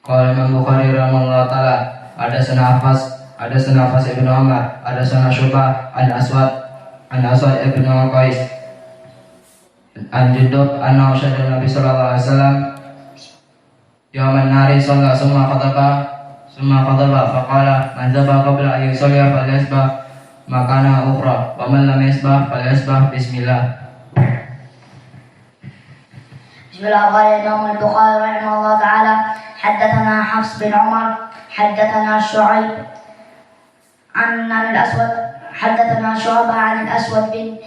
Qala Imam Bukhari rahimahullah taala, hadatsana Hafs ibn Umar, hadatsana Syu'bah an Aswad ibn Qais an Jundub anna syahida Nabi sallallahu alaihi wasallam yawman nahari shalla summa khadaba faqala man dzaba qabla an yusalli falyasbah makana ukhra wa man lam yasbah falyasbah bismillah. Bismillah. Qala Imam Bukhari rahimahullah taala, haddatsana Hafs bin Umar, haddatsana Syu'aib an al-Aswad, haddatsana Syu'bah an al-Aswad bin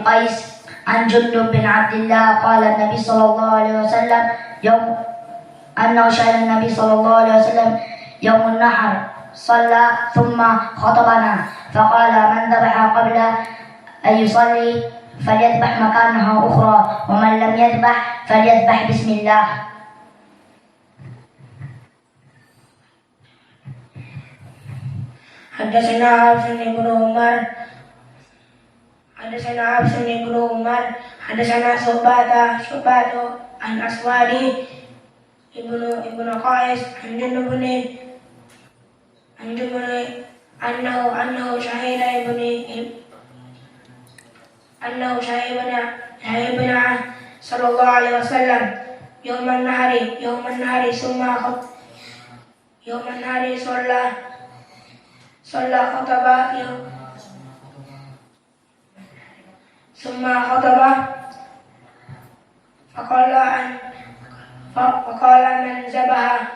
Qais an Jundub bin Abdullah qala Nabi sallallahu alaihi wasallam annahu syahida Nabi sallallahu alaihi wasallam yaumun nahar shalla thumma khatabana faqala man dhabaha qabla an yusalli falyadhbah makanaha ukhra wa man lam yadhbah falyadhbah bismillah. Hadatsana Hafs bin Umar, hadatsana Syu'bah an Aswadi ibnu Qais an Jundub annahu syahida sallallahu alaihi wasallam yawman nahari shalla khataba faqala man zabaha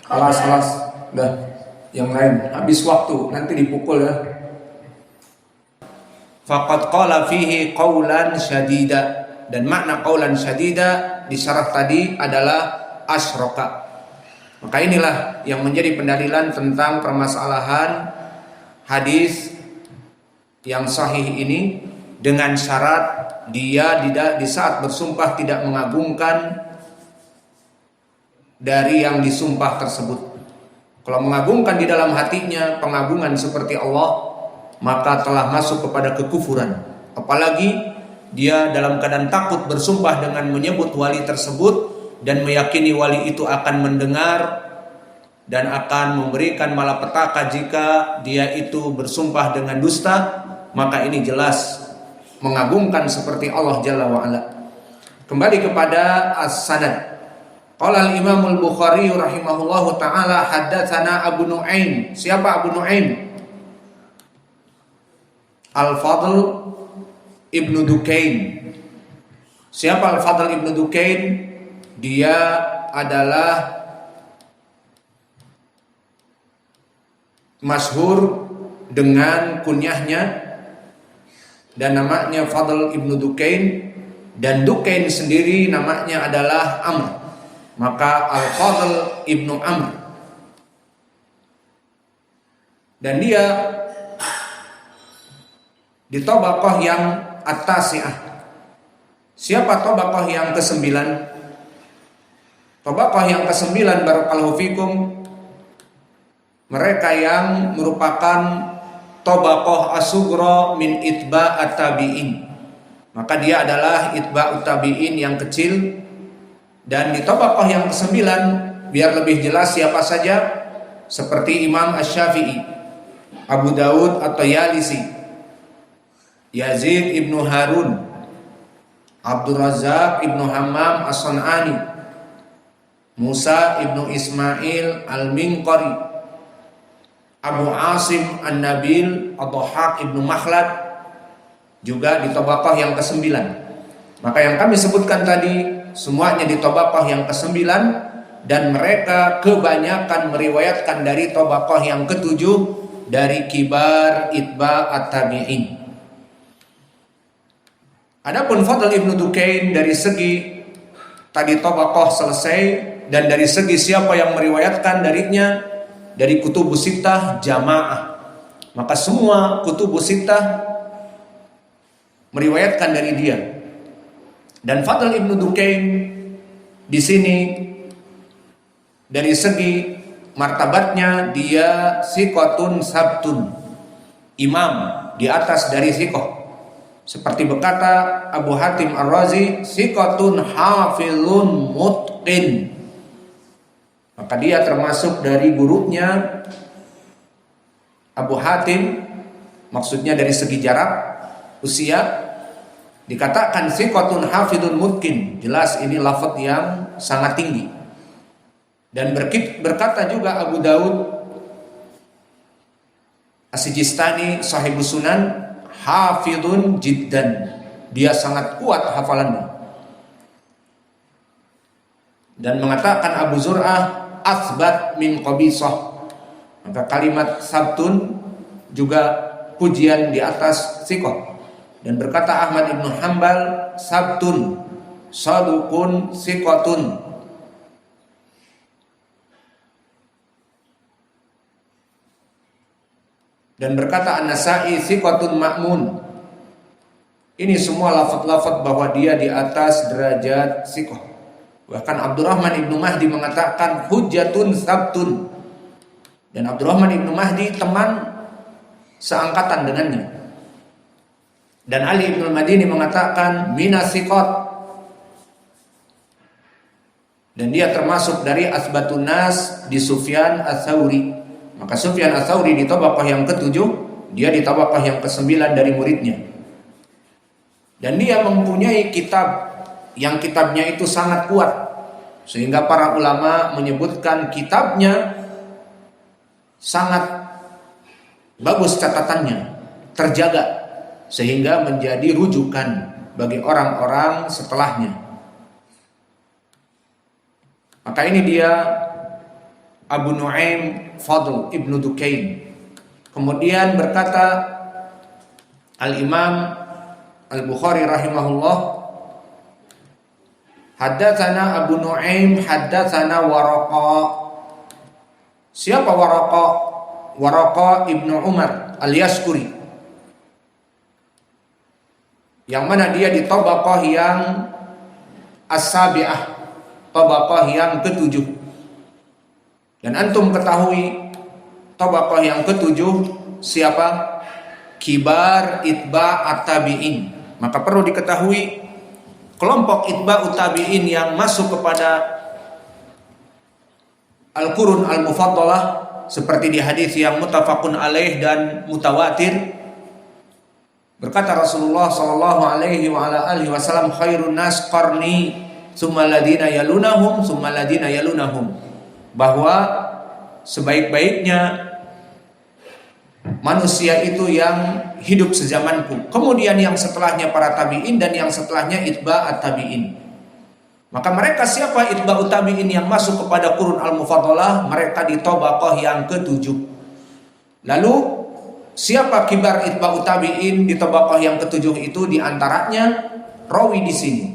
Kelas dah yang lain habis waktu nanti dipukul ya. Faqad qala fihi qaulan syadida, dan makna qaulan syadida di syarah tadi adalah asyraka. Maka inilah yang menjadi pendalilan tentang permasalahan hadis yang sahih ini, dengan syarat dia di saat bersumpah tidak mengagungkan dari yang disumpah tersebut. Kalau mengagungkan di dalam hatinya pengagungan seperti Allah, maka telah masuk kepada kekufuran. Apalagi dia dalam keadaan takut bersumpah dengan menyebut wali tersebut dan meyakini wali itu akan mendengar dan akan memberikan malapetaka jika dia itu bersumpah dengan dusta, maka ini jelas mengagungkan seperti Allah Jalla wa'ala. Kembali kepada as-sanad. Qala al-Imam al-Bukhari rahimahullahu ta'ala, haddatsana Abu Nu'aim. Siapa Abu Nu'aim? Al-Fadl ibnu Dukain. Siapa Al-Fadl ibnu Dukain? Dia adalah masyhur dengan kunyahnya dan namanya Fadl ibnu Dukain, dan Dukain sendiri namanya adalah Amr. Maka Al-Fadl ibnu Amr, dan dia di tabaqah yang at-tasi'ah. Siapa tabaqah yang ke-9? Tabaqah yang ke-9 barakallahu fikum, mereka yang merupakan tabaqah as-sughra min itba'at tabi'in. Maka dia adalah itba'ut tabi'in yang kecil. Dan di tabaqah yang ke-9, biar lebih jelas siapa saja, seperti Imam Asy-Syafi'i, Abu Daud at-Tayalisi, Yazid ibnu Harun, Abdul Razzaq ibnu Hammam as-San'ani, Musa ibnu Ismail al-Minqari, Abu Asim an-Nabil, Ad-Dhahhak ibnu Makhlad, juga di tabaqah yang ke-9. Maka yang kami sebutkan tadi semuanya di tabaqah yang ke-9, dan mereka kebanyakan meriwayatkan dari tabaqah yang ke-7 dari kibar itba'at tabi'in. Adapun Fadl ibnu Dukain dari segi tadi tabaqah selesai, dan dari segi siapa yang meriwayatkan darinya dari kutubus sittah jamaah, maka semua kutubus sittah meriwayatkan dari dia. Dan Fadl ibnu Dukain di sini dari segi martabatnya dia siqatun sabtun, imam di atas dari siqah. Seperti berkata Abu Hatim Ar-Razi, siqatun hafizun mutqin. Maka dia termasuk dari gurunya Abu Hatim, maksudnya dari segi jarak usia. Dikatakan siqatun hafizun mutqin, jelas ini lafaz yang sangat tinggi. Dan berkata juga Abu Daud As-Sijistani Sahibus Sunan, hafidun jiddan, dia sangat kuat hafalannya. Dan mengatakan Abu Zur'ah, asbat min qabisah. Maka kalimat sabtun juga pujian di atas siqah. Dan berkata Ahmad ibn Hanbal, sabtun sadukun siqatun. Dan berkata An-Nasa'i, siqatun ma'mun. Ini semua lafaz-lafaz bahwa dia di atas derajat siqah. Bahkan Abdurrahman ibnu Mahdi mengatakan hujjatun sabtun. Dan Abdurrahman ibnu Mahdi teman seangkatan dengannya. Dan Ali ibnu Madini mengatakan minas siqat. Dan dia termasuk dari asbatun nas di Sufyan Ats-Tsauri. Maka Sufyan Ats-Tsauri di tabaqah yang ke-7, dia di tabaqah yang ke-9 dari muridnya. Dan dia mempunyai kitab yang kitabnya itu sangat kuat, sehingga para ulama menyebutkan kitabnya sangat bagus catatannya, terjaga, sehingga menjadi rujukan bagi orang-orang setelahnya. Maka ini dia Abu Nu'aim Fadl Ibnu Dukain. Kemudian berkata Al-Imam Al-Bukhari rahimahullah, haddatsana Abu Nu'aim haddatsana Waraqa. Siapa Waraqa? Waraqa Ibnu Umar Al-Yaskuri, yang mana dia di tabaqah yang as-sabi'ah, tabaqah yang ke-7. Dan antum ketahui tabaqah yang ke-7 siapa? Kibar itba at-tabi'in. Maka perlu diketahui kelompok itba at-tabi'in yang masuk kepada al-qurun al-mufaddalah, seperti di hadis yang muttafaqun alaih dan mutawatir. Berkata Rasulullah sallallahu alaihi wa ala alihi wasallam, khairun nas qarni tsumma alladziina yalunahum tsumma alladziina yalunahum. Bahwa sebaik-baiknya manusia itu yang hidup sezamanku, kemudian yang setelahnya para tabi'in, dan yang setelahnya itba at-tabi'in. Maka mereka siapa itba at-tabi'in yang masuk kepada qurun al-mufaddalah? Mereka di tabaqah yang ke-7. Lalu siapa kibar itba at-tabi'in di tabaqah yang ke-7 itu? Di antaranya rawi di sini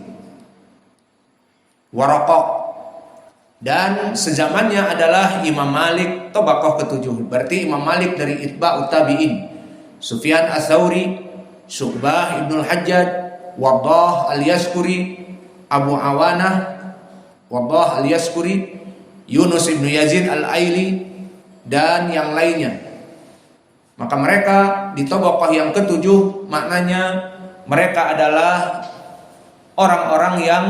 Waraqa. Dan sezamannya adalah Imam Malik tabaqah ke-7. Berarti Imam Malik dari itba'ut tabi'in. Sufyan Ats-Tsauri, Syu'bah Ibnul Hajjaj, Waddah Al-Yaskuri, Abu Awanah Waddah Al-Yaskuri, Yunus Ibnu Yazid Al-Aili, dan yang lainnya. Maka mereka di tabaqah yang ke-7, maknanya mereka adalah orang-orang yang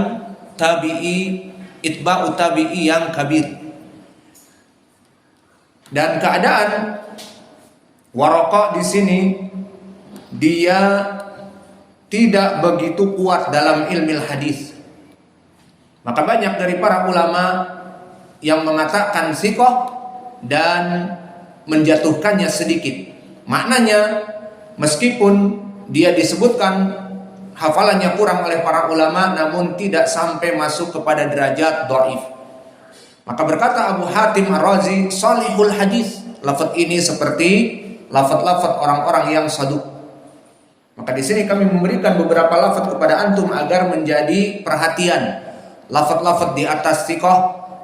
tabi'i, itba'ut tabi'i yang kabir. Dan keadaan Waraqa di sini, dia tidak begitu kuat dalam ilmu hadis. Maka banyak dari para ulama yang mengatakan siqah dan menjatuhkannya sedikit. Maknanya meskipun dia disebutkan hafalannya kurang oleh para ulama, namun tidak sampai masuk kepada derajat dhaif. Maka berkata Abu Hatim Ar-Razi, salihul hadis. Lafaz ini seperti lafaz-lafaz orang-orang yang saduq. Maka di sini kami memberikan beberapa lafaz kepada antum agar menjadi perhatian. Lafaz-lafaz di atas siqah,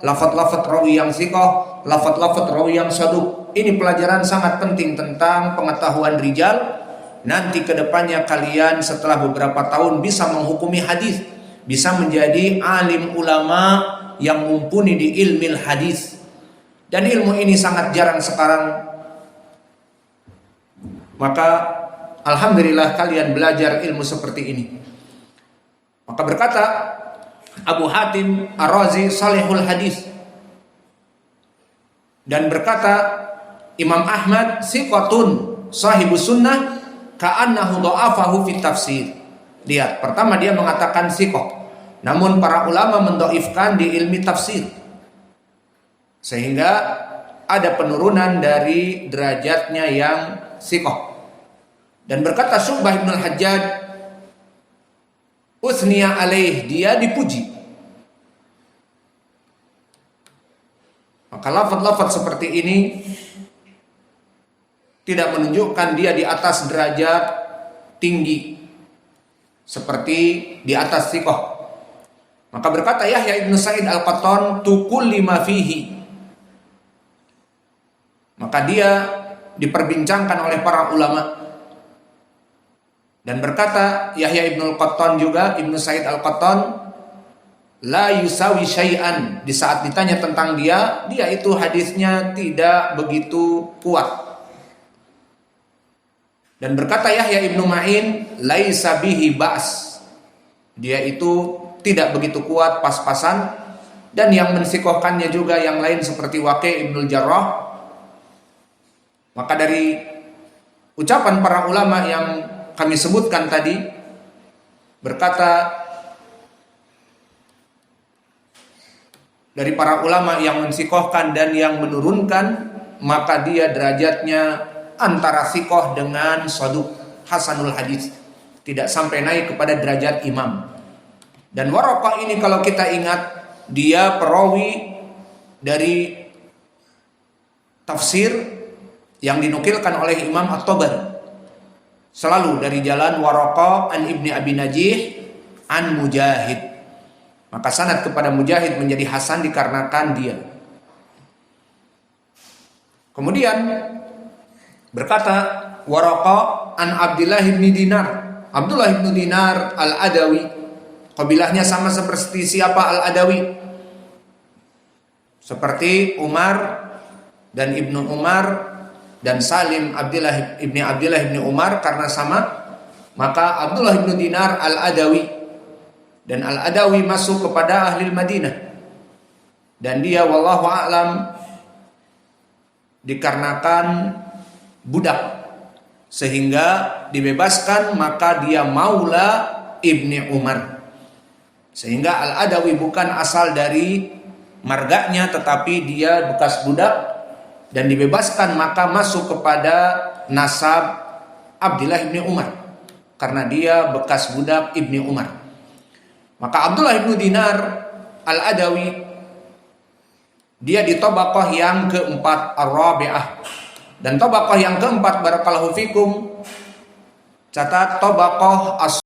lafaz-lafaz rawi yang siqah, lafaz-lafaz rawi yang saduq. Ini pelajaran sangat penting tentang pengetahuan rijal. Nanti kedepannya kalian setelah beberapa tahun bisa menghukumi hadis, bisa menjadi alim ulama yang mumpuni di ilmu hadis. Dan ilmu ini sangat jarang sekarang. Maka alhamdulillah kalian belajar ilmu seperti ini. Maka berkata Abu Hatim Ar-Razi salihul hadis, dan berkata Imam Ahmad siqatun sahibus sunnah ka'annahu dha'afahu fit tafsir. Lihat, pertama dia mengatakan siqah, namun para ulama mendoifkan di ilmi tafsir, sehingga ada penurunan dari derajatnya yang siqah. Dan berkata Syu'bah ibn al-Hajjaj, usniya alaih, dia dipuji. Maka lafaz-lafaz seperti ini tidak menunjukkan dia di atas derajat tinggi seperti di atas siqah. Maka berkata Yahya ibn Sa'id al-Qattan, tukullima fihi, maka dia diperbincangkan oleh para ulama. Dan berkata Yahya ibn al-Qattan juga, Ibn Sa'id al-Qattan, la yusawi syai'an, di saat ditanya tentang dia itu hadisnya tidak begitu kuat. Dan berkata Yahya ibn Ma'in, laisa bihi ba's, dia itu tidak begitu kuat, pas-pasan. Dan yang mensikohkannya juga yang lain seperti Waqi' ibn al-Jarrah. Maka dari ucapan para ulama yang kami sebutkan tadi, berkata dari para ulama yang mensikohkan dan yang menurunkan, maka dia derajatnya antara sikoh dengan saduq, hasanul hadis, tidak sampai naik kepada derajat imam. Dan Waraqah ini kalau kita ingat, dia perawi dari tafsir yang dinukilkan oleh Imam At-Tabari, selalu dari jalan Waraqah an Ibni Abi Najih an Mujahid. Maka sanad kepada Mujahid menjadi hasan dikarenakan dia. Kemudian berkata Waraqah an Abdullah bin Dinar, Abdullah bin Dinar Al-Adawi, kabilahnya sama seperti siapa Al-Adawi, seperti Umar dan Ibnu Umar dan Salim ibni Abdullah ibni Umar, karena sama maka Abdullah ibn Dinar Al-Adawi. Dan Al-Adawi masuk kepada ahli Madinah, dan dia wallahu a'lam dikarenakan budak sehingga dibebaskan, maka dia maula ibni Umar, sehingga Al-Adawi bukan asal dari marganya, tetapi dia bekas budak dan dibebaskan, maka masuk kepada nasab Abdullah ibni Umar karena dia bekas budak ibni Umar. Maka Abdullah ibn Dinar Al-Adawi, dia di tabaqah yang keempat, Ar-Rabi'ah. Dan tabaqah yang keempat, barakallahu fikum, catat tabaqah